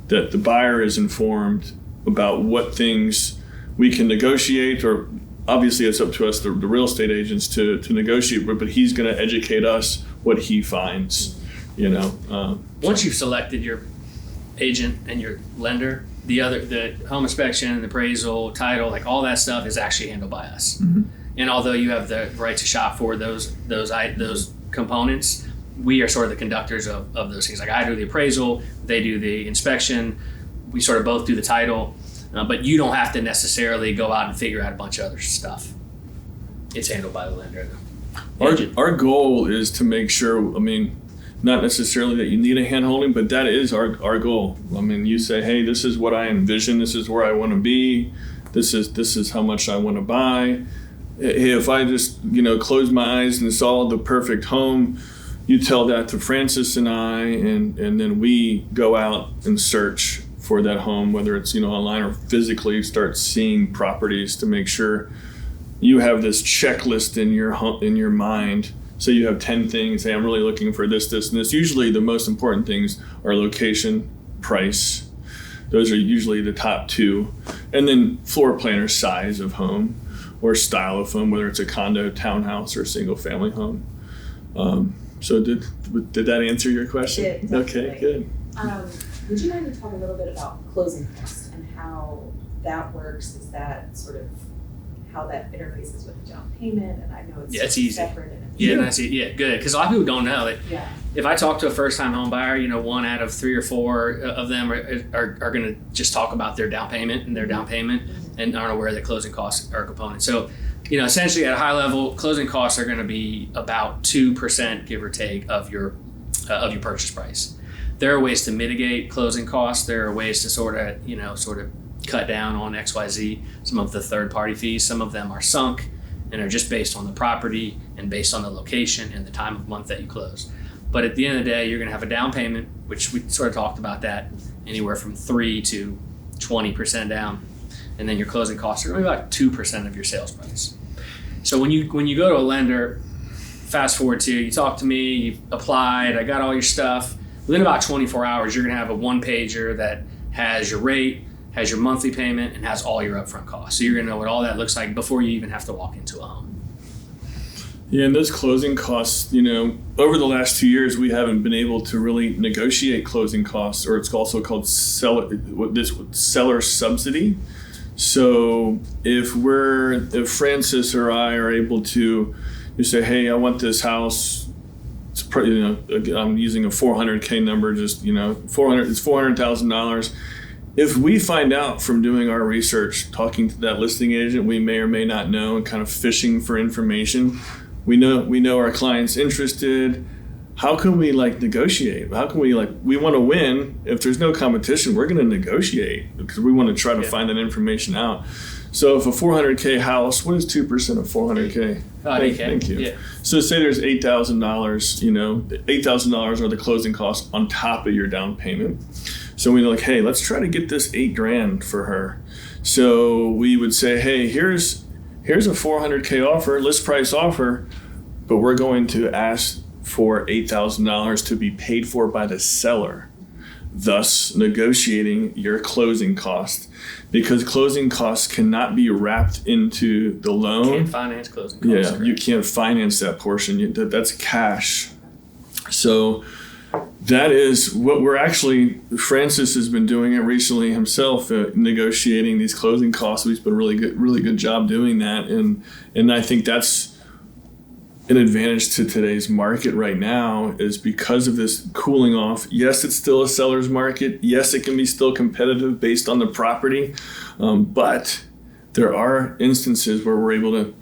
S1: that the buyer is informed about what things we can negotiate, or obviously it's up to us, the real estate agents, to negotiate, but he's going to educate us what he finds,
S2: Once you've selected your agent and your lender, the home inspection, the appraisal, title, like all that stuff is actually handled by us.
S1: Mm-hmm.
S2: And although you have the right to shop for those components, we are sort of the conductors of those things. Like I do the appraisal, they do the inspection, we sort of both do the title, but you don't have to necessarily go out and figure out a bunch of other stuff. It's handled by the lender.
S1: Our goal is to make sure, not necessarily that you need a hand holding, but that is our goal. You say, hey, this is what I envision, this is where I want to be, this is how much I want to buy. Hey, if I just close my eyes and saw the perfect home, you tell that to Francis and I, and then we go out and search for that home, whether it's online or physically start seeing properties to make sure you have this checklist in your mind. So you have 10 things. Hey, I'm really looking for this, this, and this. Usually the most important things are location, price. Those are usually the top two. And then floor plan or size of home or style of home, whether it's a condo, townhouse, or a single family home. So did that answer your question?
S5: It did,
S1: okay, good.
S5: Would you mind to talk a little bit about closing costs and how that works? Is that sort of how that interfaces with the down payment? And I know it's
S2: easy.
S5: Separate.
S2: Good. Because a lot of people don't know that.
S5: Yeah.
S2: If I talk to a first-time home buyer, one out of 3 or 4 of them are going to just talk about their down payment and their down payment, and aren't aware that closing costs are a component. So, essentially at a high level, closing costs are going to be about 2%, give or take, of your purchase price. There are ways to mitigate closing costs. There are ways to sort of cut down on XYZ, some of the third-party fees. Some of them are sunk and are just based on the property and based on the location and the time of month that you close. But at the end of the day, you're going to have a down payment, which we sort of talked about that, anywhere from 3 to 20% down, and then your closing costs are going to be about 2% of your sales price. So when you go to a lender, fast forward to you talk to me, you've applied, I got all your stuff. Within about 24 hours, you're going to have a one-pager that has your rate, has your monthly payment, and has all your upfront costs. So you're going to know what all that looks like before you even have to walk into a home.
S1: Yeah, and those closing costs, over the last 2 years, we haven't been able to really negotiate closing costs, or it's also called seller subsidy. So if Francis or I are able to, you say, hey, I want this house. It's I'm using a 400K number. Just it's $400,000. If we find out from doing our research, talking to that listing agent we may or may not know, and kind of fishing for information, we know our client's interested. How can we negotiate? How can we want to win? If there's no competition, we're going to negotiate because we want to try to find that information out. So if a 400K house, what is 2% of 400K? Thank you. Yeah. So say there's $8,000, $8,000 are the closing costs on top of your down payment. So we're hey, let's try to get this $8,000 for her. So we would say, hey, here's a 400K offer, list price offer. but we're going to ask for $8,000 to be paid for by the seller, thus negotiating your closing cost, because closing costs cannot be wrapped into the loan.
S2: Can't finance closing costs.
S1: Yeah, you can't finance that portion. That's cash. So that is what we're actually, Francis has been doing it recently himself, negotiating these closing costs. He's been really good job doing that. And I think that's an advantage to today's market right now, is because of this cooling off. Yes, it's still a seller's market. Yes, it can be still competitive based on the property. But there are instances where we're able to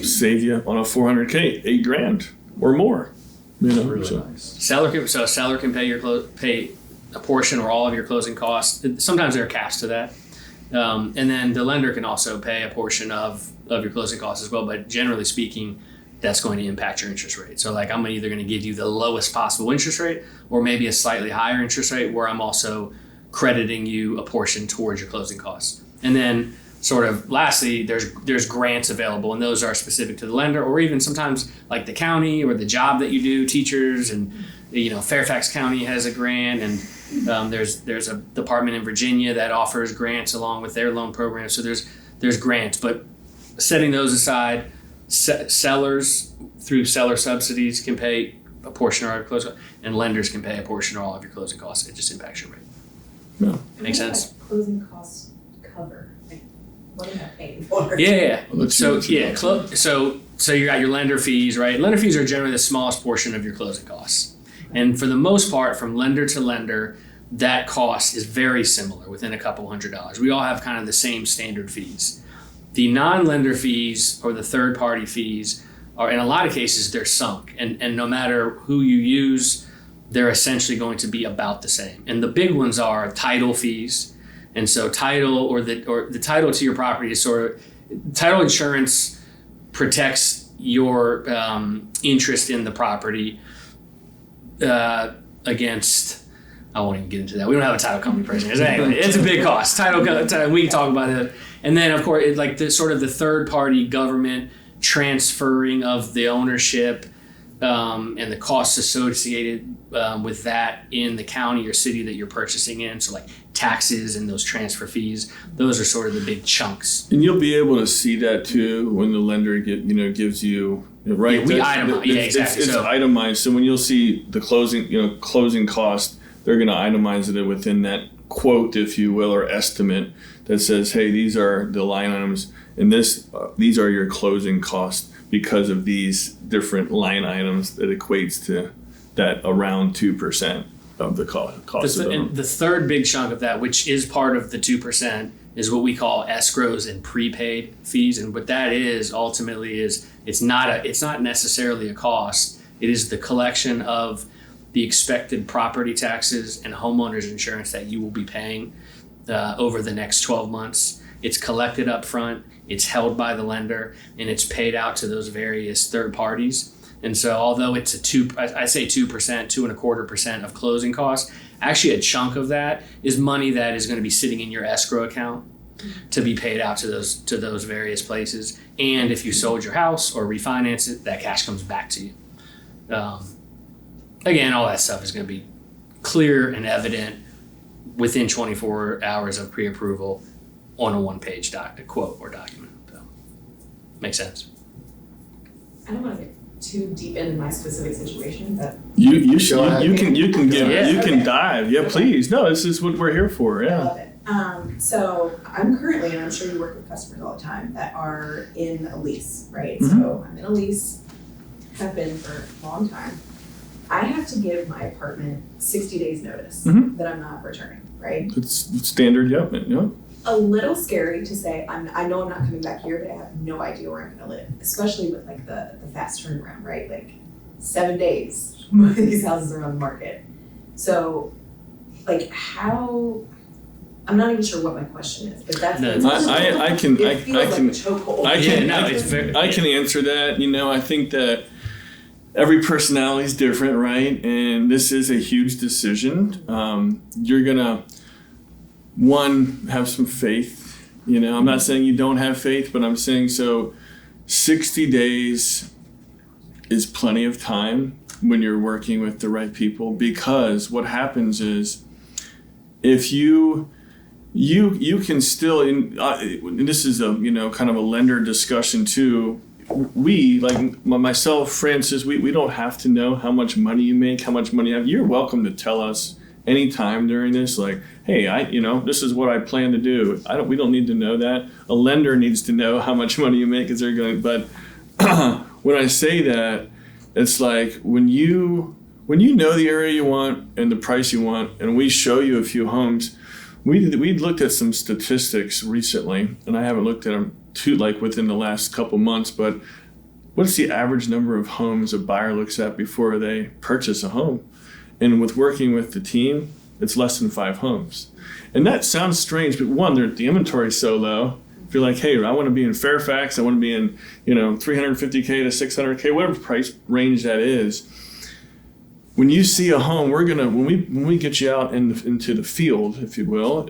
S1: save you on a $400K, $8,000 or more. You know,
S4: Really
S1: so.
S4: nice.
S2: A seller can pay a portion or all of your closing costs. Sometimes there are caps to that. And then the lender can also pay a portion of your closing costs as well. But generally speaking, that's going to impact your interest rate. So like I'm either going to give you the lowest possible interest rate or maybe a slightly higher interest rate where I'm also crediting you a portion towards your closing costs. And then sort of lastly, there's grants available, and those are specific to the lender, or even sometimes like the county or the job that you do, teachers, and Fairfax County has a grant, and there's a department in Virginia that offers grants along with their loan program. So there's grants, but setting those aside, sellers through seller subsidies can pay a portion of our closing costs, and lenders can pay a portion or all of your closing costs. It just impacts your rate.
S1: No.
S2: Make sense?
S5: Closing costs cover. Like, what am I paying for?
S2: Yeah.
S1: Let's see
S2: So
S1: what's in there.
S2: so you got your lender fees, right? Lender fees are generally the smallest portion of your closing costs, and for the most part, from lender to lender, that cost is very similar, within a couple $100. We all have kind of the same standard fees. The non-lender fees or the third-party fees are, in a lot of cases, they're sunk, and no matter who you use, they're essentially going to be about the same. And the big ones are title fees. And so title or the title to your property is sort of, title insurance protects your interest in the property against, I won't even get into that. We don't have a title company president. Anyway, it's a big cost. Title, we can talk about it. And then of course, like the sort of the third party government transferring of the ownership and the costs associated with that in the county or city that you're purchasing in. So like taxes and those transfer fees, those are sort of the big chunks.
S1: And you'll be able to see that too when the lender gives you, right?
S2: Yeah, we itemize. Yeah, exactly.
S1: It's
S2: So-
S1: itemized. So when you'll see the closing cost, they're going to itemize it within that quote, if you will, or estimate that says, hey, these are the line items, and these are your closing costs because of these different line items that equates to that around 2% of the cost of the
S2: And the third big chunk of that, which is part of the 2%, is what we call escrows and prepaid fees. And what that is ultimately is it's not necessarily a cost. It is the collection of the expected property taxes and homeowners insurance that you will be paying over the next 12 months. It's collected up front, it's held by the lender, and it's paid out to those various third parties. And so although it's I say 2%, 2.25% of closing costs, actually a chunk of that is money that is going to be sitting in your escrow account to be paid out to those various places. And if you sold your house or refinance it, that cash comes back to you. Again, all that stuff is going to be clear and evident within 24 hours of pre-approval on a one-page quote or document. So, makes sense.
S5: I don't want to get too deep into my specific situation, but
S1: You
S4: Go ahead.
S1: can give
S2: Yeah.
S1: you can
S5: Okay.
S1: dive. Yeah, please. No, this is what we're here for.
S5: I
S1: Yeah.
S5: love it. So I'm currently, and I'm sure you work with customers all the time, that are in a lease, right? So I'm in a lease, have been for a long time. I have to give my apartment 60 days notice
S1: Mhm.
S5: that I'm not returning, right?
S1: It's standard. Yep. Yep.
S5: A little scary to say, I know I'm not coming back here, but I have no idea where I'm gonna live, especially with like the fast turnaround, right? Like 7 days, these houses are on the market. So like how, I'm not even sure what my question is, but that's.
S2: No,
S5: it's
S1: I can
S5: It feels like a chokehold.
S1: I can answer that. I think that every personality is different, right? And this is a huge decision. You're gonna have some faith. I'm not saying you don't have faith, but I'm saying 60 days is plenty of time when you're working with the right people, because what happens is if you can still, and this is a kind of a lender discussion too. We, like myself, Francis, we don't have to know how much money you make, how much money you have. You're welcome to tell us anytime during this, like, hey, this is what I plan to do. We don't need to know that. A lender needs to know how much money you make as they're going. But when I say that, it's like when you know the area you want and the price you want, and we show you a few homes. We looked at some statistics recently, and I haven't looked at them within the last couple months, but what's the average number of homes a buyer looks at before they purchase a home? And with working with the team, it's less than 5 homes. And that sounds strange, but one, the inventory is so low. If you're like, hey, I want to be in Fairfax, I want to be in, $350K to $600K, whatever price range that is. When you see a home, when we get you out into the field, if you will,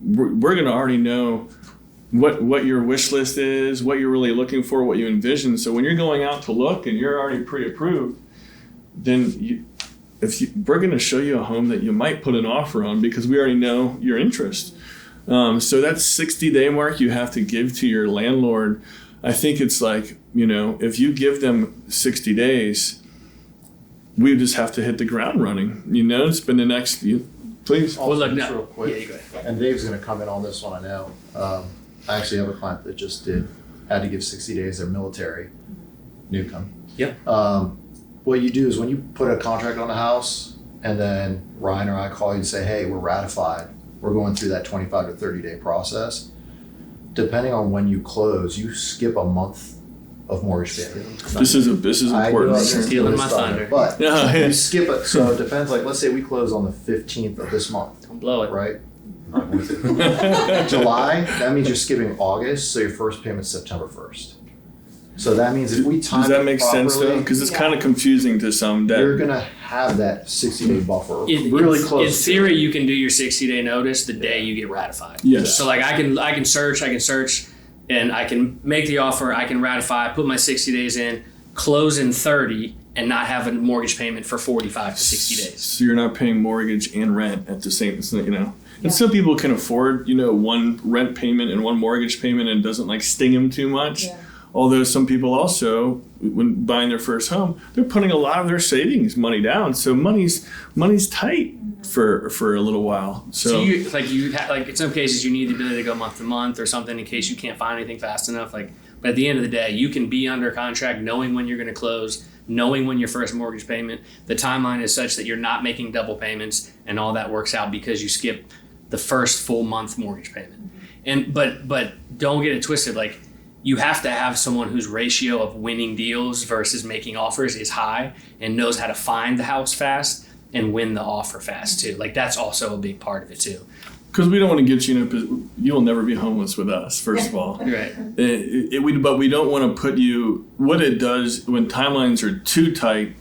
S1: we're gonna already know what your wish list is, what you're really looking for, what you envision. So when you're going out to look and you're already pre-approved, then we're going to show you a home that you might put an offer on because we already know your interest. So that 60-day mark you have to give to your landlord, I think it's like, if you give them 60 days, we just have to hit the ground running. It's been the next, please.
S2: Well, look,
S4: Just
S2: no.
S4: real quick,
S2: Yeah, you go ahead.
S4: and Dave's going to come in on this one, I know. I actually have a client that just had to give 60 days. They're military, Newcomb.
S2: Yeah.
S4: What you do is when you put a contract on the house, and then Ryan or I call you and say, hey, we're ratified. We're going through that 25 to 30 day process. Depending on when you close, you skip a month of mortgage payment.
S1: This is important.
S2: Stealing my thunder.
S4: But
S1: Yeah.
S4: you skip it. So it depends. Like, let's say we close on the 15th of this month,
S2: Don't blow it.
S4: right? July, that means you're skipping August, so your first payment's September 1st. So that means if we time
S1: Does that
S4: it
S1: make sense though?
S4: properly,
S1: Because it's kind of confusing to some
S4: you're
S1: that
S4: gonna have that 60-day buffer
S2: In
S4: close.
S2: In theory, you can do your 60-day notice the day you get ratified.
S1: Yes.
S2: So like I can search, and I can make the offer, I can ratify, put my 60 days in, close in 30, and not have a mortgage payment for 45 to 60 days.
S1: So you're not paying mortgage and rent at the same, And some people can afford, one rent payment and one mortgage payment, and it doesn't sting them too much.
S5: Yeah.
S1: Although some people also, when buying their first home, they're putting a lot of their savings money down. So money's tight for a little while.
S2: So you in some cases you need the ability to go month to month or something in case you can't find anything fast enough. But at the end of the day, you can be under contract knowing when you're going to close, knowing when your first mortgage payment. The timeline is such that you're not making double payments, and all that works out because you skip the first full month mortgage payment. And but don't get it twisted. You have to have someone whose ratio of winning deals versus making offers is high and knows how to find the house fast and win the offer fast too. That's also a big part of it too.
S1: Because we don't want to get you you will never be homeless with us, first of all.
S2: Right.
S1: But we don't want to put you, what it does when timelines are too tight,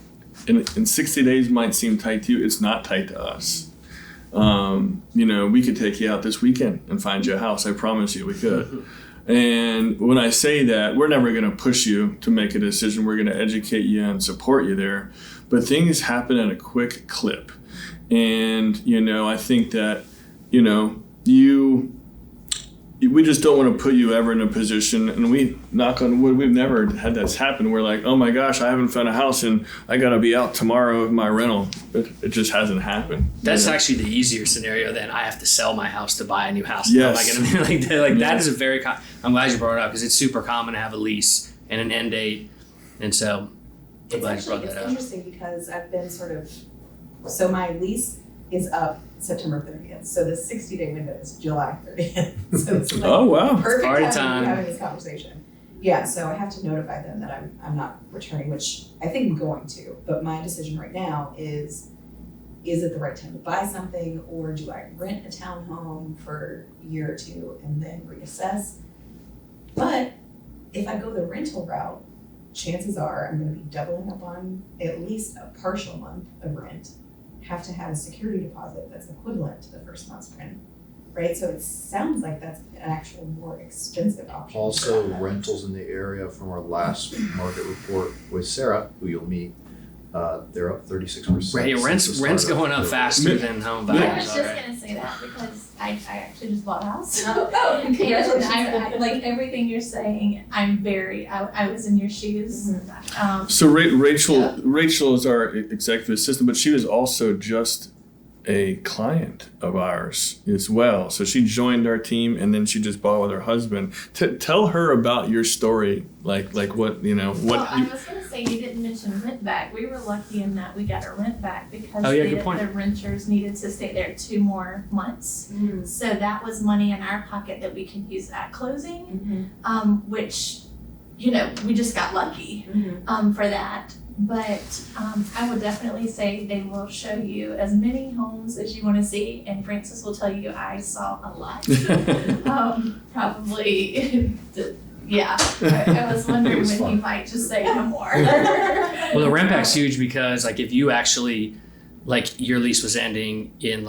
S1: and 60 days might seem tight to you, it's not tight to us. We could take you out this weekend and find you a house. I promise you we could. And when I say that, we're never going to push you to make a decision. We're going to educate you and support you there. But things happen at a quick clip. And, I think that, we just don't want to put you ever in a position, and we knock on wood, we've never had this happen. We're like, oh my gosh, I haven't found a house and I got to be out tomorrow with my rental. It just hasn't happened.
S2: That's actually the easier scenario than I have to sell my house to buy a new house.
S1: Yes.
S2: Am I gonna be that is a very I'm glad you brought it up because it's super common to have a lease and an end date. And so I'm glad you brought that up.
S5: Interesting because I've been so my lease is up September 30th. So the 60-day window is July 30th. So it's
S1: Oh, wow.
S5: perfect
S2: Party
S5: time to
S2: time.
S5: be having this conversation. Yeah, so I have to notify them that I'm not returning, which I think I'm going to. But my decision right now is it the right time to buy something, or do I rent a townhome for a year or two and then reassess? But if I go the rental route, chances are I'm going to be doubling up on at least a partial month of rent, have to have a security deposit that's equivalent to the first month's rent, right? So it sounds like that's an actual more expensive option.
S4: Also, rentals in the area from our last market report with Sarah, who you'll meet, they're up 36%.
S2: Right, rent's going up faster than home
S6: I
S2: values.
S6: was just gonna say that because I actually just bought a house.
S5: Oh,
S6: And
S5: congratulations.
S6: I like everything you're saying, I was in your shoes.
S1: So Rachel is our executive assistant, but she was also just a client of ours as well. So she joined our team, and then she just bought with her husband. Tell her about your story, like what you know what.
S6: Well, I was gonna say, you didn't mention rent back. We were lucky in that we got our rent back because
S2: Oh, yeah, good point.
S6: the renters needed to stay there 2 more months.
S5: Mm.
S6: So that was money in our pocket that we could use at closing, which, we just got lucky for that. But I would definitely say they will show you as many homes as you want to see, and Francis will tell you I saw a lot. Probably, yeah. I was wondering
S4: It was
S6: when
S4: fun.
S6: he might just say no more.
S2: Well, the rent back's huge because like if you actually like your lease was ending in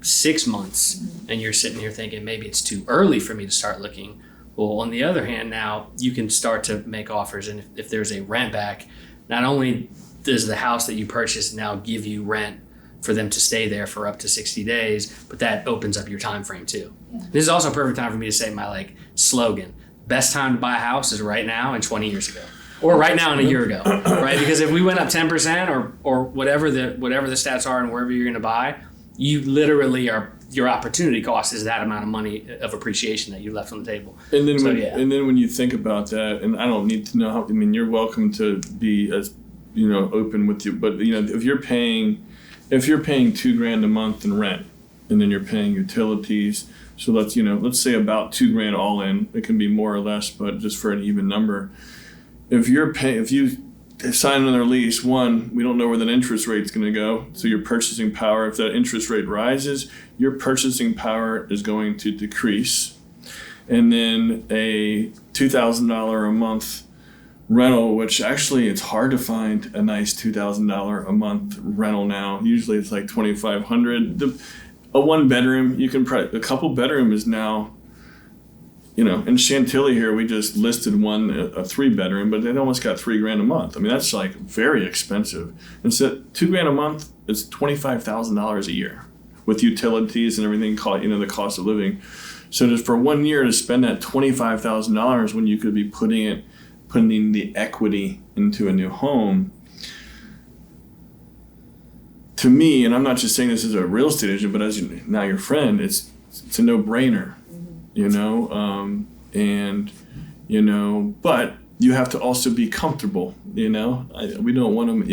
S2: 6 months and you're sitting here thinking maybe it's too early for me to start looking. Well, on the other hand, now you can start to make offers, and if there's a rent back, not only does the house that you purchased now give you rent for them to stay there for up to 60 days, but that opens up your time frame too.
S6: Yeah.
S2: This is also a perfect time for me to say my slogan: best time to buy a house is right now and 20 years ago. Or right now and a year ago, right? Because if we went up 10% or whatever the stats are and wherever you're going to buy, you literally are, your opportunity cost is that amount of money of appreciation that you left on the table.
S1: And then
S2: So,
S1: when you think about that, and I don't need to know how. I mean, you're welcome to be as open with you. But if you're paying $2,000 a month in rent, and then you're paying utilities, so let's say about $2,000 all in. It can be more or less, but just for an even number. If you sign another lease, one, we don't know where that interest rate's going to go. So your purchasing power, if that interest rate rises, your purchasing power is going to decrease. And then a $2,000 a month rental, which actually it's hard to find a nice $2,000 a month rental now. Usually it's like $2,500. A 1-bedroom, a couple bedroom is now, in Chantilly here, we just listed one, a 3-bedroom, but it almost got $3,000 a month. I mean, that's very expensive. And so $2,000 a month is $25,000 a year with utilities and everything, the cost of living. So just for 1 year to spend that $25,000 when you could be putting the equity into a new home, to me, and I'm not just saying this as a real estate agent, but as now your friend, it's a no-brainer. But you have to also be comfortable, we don't want them,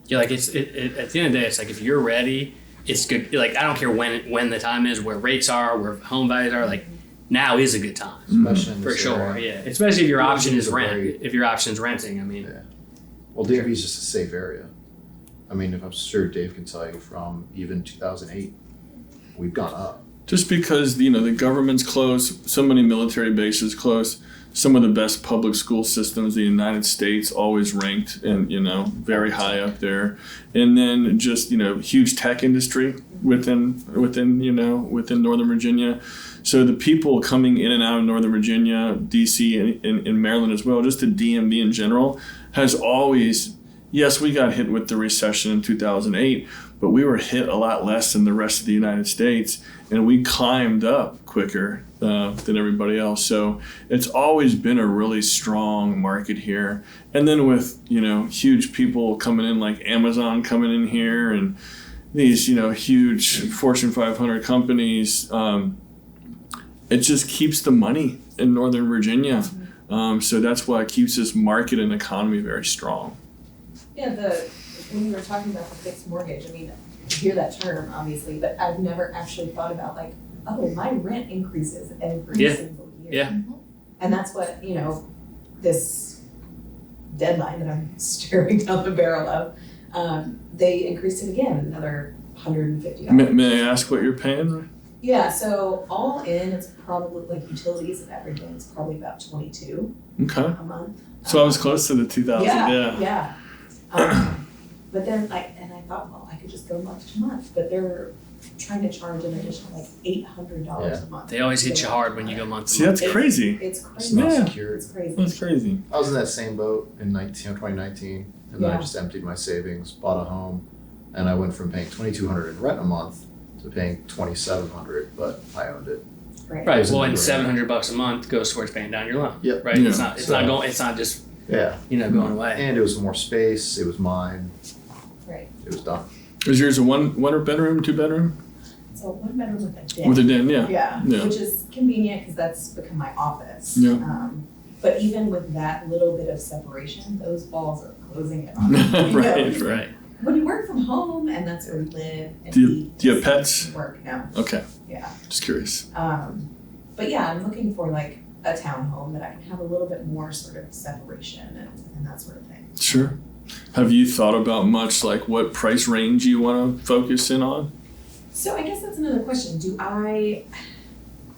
S2: Yeah, at the end of the day, it's like if you're ready, it's good. I don't care when the time is, where rates are, where home values are. Now is a good time,
S4: Especially in
S2: for
S4: this
S2: sure.
S4: area.
S2: Yeah, especially if your option is
S4: It's a
S2: rent.
S4: great-
S2: If your option's renting, I mean.
S4: Yeah. Well, DMV is just a safe area. I mean, if I'm sure Dave can tell you from even 2008, we've gone up.
S1: Just because, the government's closed, so many military bases closed, some of the best public school systems in the United States always ranked and, very high up there. And then just, huge tech industry within Northern Virginia. So the people coming in and out of Northern Virginia, DC, and Maryland as well, just the DMV in general, has always, yes, we got hit with the recession in 2008, but we were hit a lot less than the rest of the United States, and we climbed up quicker than everybody else. So it's always been a really strong market here. And then with, huge people coming in like Amazon coming in here and these, huge Fortune 500 companies, it just keeps the money in Northern Virginia. So that's why it keeps this market and economy very strong.
S5: Yeah, when you were talking about the fixed mortgage, I mean, I hear that term obviously, but I've never actually thought about my rent increases every
S2: Yeah.
S5: single year.
S2: Yeah.
S5: And that's what, this deadline that I'm staring down the barrel of, they increased it again, another $150.
S1: May I ask what you're paying?
S5: Yeah, so all in, it's probably utilities and everything, it's probably about 22
S1: Okay.
S5: a month.
S1: So I was close to the 2000.
S5: Yeah. But then I thought, well, I could just go month to month, but they're trying to charge an additional like $800 a month.
S2: They always hit you hard when you go month to
S1: See,
S2: month.
S1: that's crazy.
S5: It's
S4: It's
S5: crazy.
S4: not
S1: Yeah.
S4: secure.
S5: It's crazy.
S1: That's crazy.
S4: I was in that same boat in 2019, and then I
S5: Yeah.
S4: just emptied my savings, bought a home, and I went from paying $2,200 in rent a month to paying $2,700, but I owned it.
S5: Right.
S2: Right.
S4: It's
S2: Well,
S4: a
S2: and
S4: no-brainer.
S2: $700 a month goes towards paying down your loan.
S4: Yep.
S2: Right.
S1: Yeah.
S2: It's not. It's
S4: So-
S2: not going. It's not just
S4: Yeah.
S2: going away.
S4: And it was more space. It was mine.
S5: Right.
S4: It was done.
S1: Is yours a one bedroom, 2 bedroom?
S5: So 1 bedroom with a den.
S1: With a den, yeah.
S5: Yeah,
S1: Yeah.
S5: which is convenient because that's become my office.
S1: Yeah.
S5: But even with that little bit of separation, those walls are closing in on me. You know?
S1: Right, right.
S2: Right.
S5: When you work from home and that's where you live and
S1: Do you-
S5: eat,
S1: do you have
S5: just
S1: pets?
S5: Work, no,
S1: Okay,
S5: yeah.
S1: just curious.
S5: But yeah, I'm looking for like a townhome that I can have a little bit more sort of separation and that sort of thing.
S1: Sure. Have you thought about much like what price range you want to focus in on?
S5: So I guess that's another question.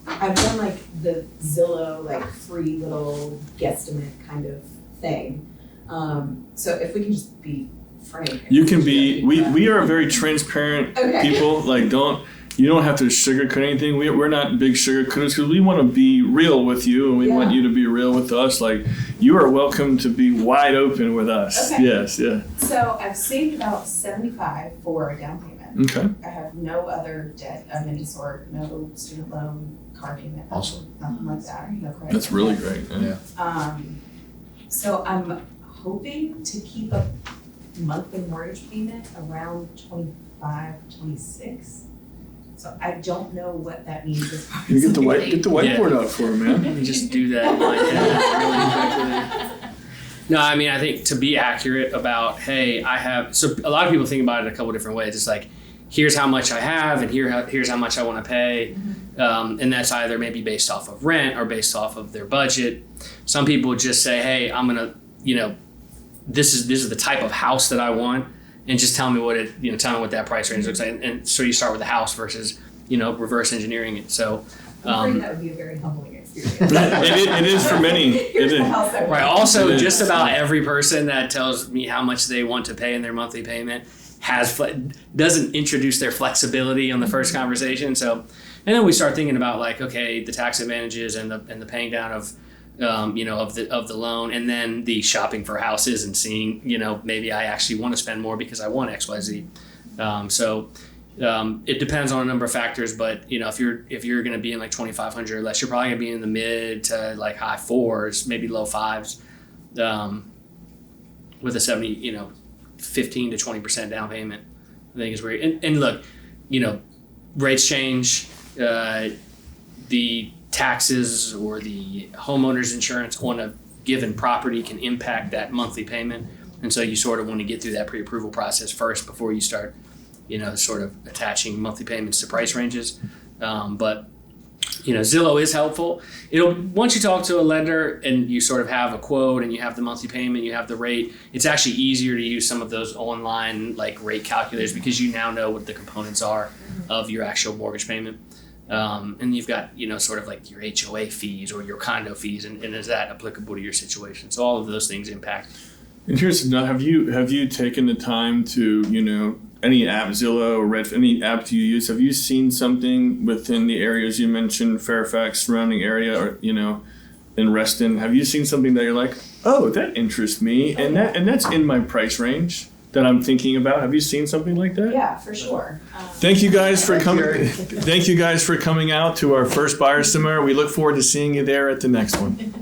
S5: I've done like the Zillow like free little guesstimate kind of thing. So if we can just be frank.
S1: You can be. We are very transparent
S5: Okay.
S1: people. Like, you don't have to sugarcoat anything. We're not big sugarcoaters because we want to be real with you, and we want
S5: Yeah.
S1: you to be real with us. Like, you are welcome to be wide open with us.
S5: Okay.
S1: Yes, yeah.
S5: So I've saved about $75 for a down payment.
S1: Okay.
S5: I have no other debt of any sort, no student loan, car payment.
S4: Awesome.
S5: Nothing like that, no credit.
S1: That's really great.
S4: Yeah.
S5: So I'm hoping to keep a monthly mortgage payment around 25, 26. So I don't know what that means as far
S1: You
S5: as
S1: get the
S5: like-
S1: whiteboard out for him, man.
S2: Let me just do that in my head really quickly. No, I mean, I think to be accurate about, hey, so a lot of people think about it a couple different ways. It's like, here's how much I have and here's how much I want to pay. And that's either maybe based off of rent or based off of their budget. Some people just say, hey, I'm going to, this is the type of house that I want. And just tell me tell me what that price range looks like. And so you start with the house versus, reverse engineering it. So,
S5: I'm afraid that would be a very humbling experience.
S1: It is for many.
S5: Here's
S1: It
S5: the
S1: is.
S5: house I want.
S2: right. Also,
S1: It is.
S2: just about every person that tells me how much they want to pay in their monthly payment doesn't introduce their flexibility on the first conversation. So, and then we start thinking about like, okay, the tax advantages and the paying down of, of the loan, and then the shopping for houses and seeing, maybe I actually want to spend more because I want X, Y, Z. It depends on a number of factors, but if you're going to be in like 2,500 or less, you're probably going to be in the mid to like high 4s, maybe low 5s, with a 15 to 20% down payment. I think is where. And look, rates change, the taxes or the homeowner's insurance on a given property can impact that monthly payment, and so you sort of want to get through that pre-approval process first before you start sort of attaching monthly payments to price ranges. But Zillow is helpful. Once you talk to a lender and you sort of have a quote and you have the monthly payment, you have the rate, it's actually easier to use some of those online like rate calculators because you now know what the components are of your actual mortgage payment. And you've got, sort of like your HOA fees or your condo fees, and is that applicable to your situation? So all of those things impact.
S1: And here's another, have you taken the time to, any app, Zillow or Redfin, any app you use, have you seen something within the areas you mentioned, Fairfax, surrounding area, or, in Reston, have you seen something that you're like, oh, that interests me, and that's in my price range that I'm thinking about? Have you seen something like that?
S5: Yeah, for sure.
S1: Thank you guys for coming. Thank you guys for coming out to our first buyer seminar. We look forward to seeing you there at the next one.